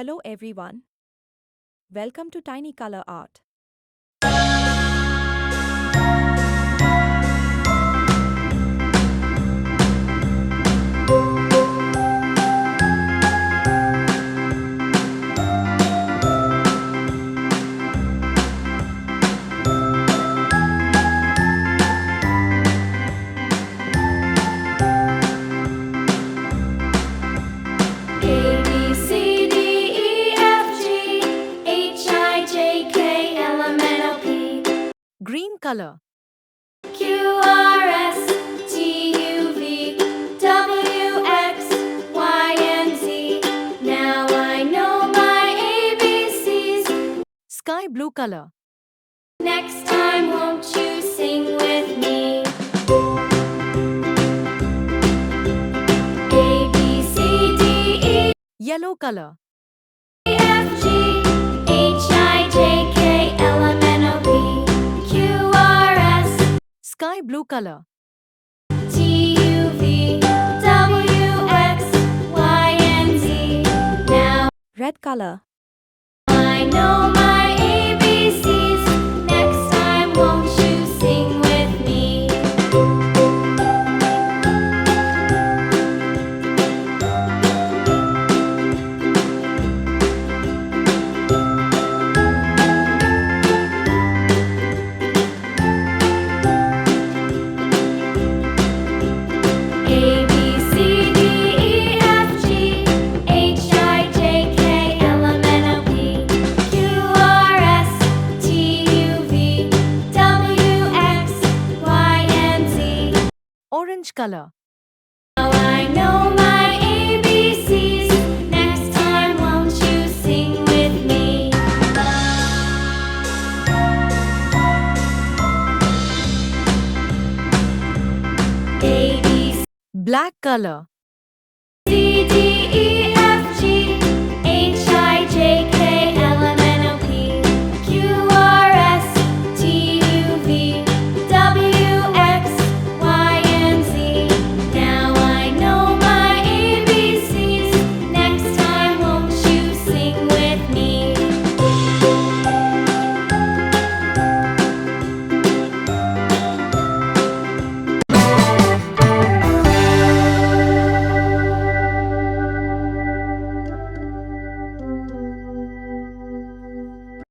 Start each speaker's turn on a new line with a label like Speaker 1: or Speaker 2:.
Speaker 1: Hello everyone. Welcome to Tiny Color Art.
Speaker 2: A B C D E F G H I J K L M N O P
Speaker 1: Green color.
Speaker 2: Q R S T U V W X Y and Z. Now I know my ABCs.
Speaker 1: Sky blue color.
Speaker 2: Next time, won't you sing with me? A B C D E
Speaker 1: Yellow color.
Speaker 2: F G H I J K L M N O P Q R S
Speaker 1: Sky blue color.
Speaker 2: T U V W X Y and Z. Now
Speaker 1: Red color.
Speaker 2: I know my ABCs. Next time, won't you sing with me? A B C D E F G H I J K L M N O P Q R S T U V W X Y and Z.
Speaker 1: Orange color.
Speaker 2: Now I know my ABCs. Next time, won't you sing with me? A B
Speaker 1: Black color.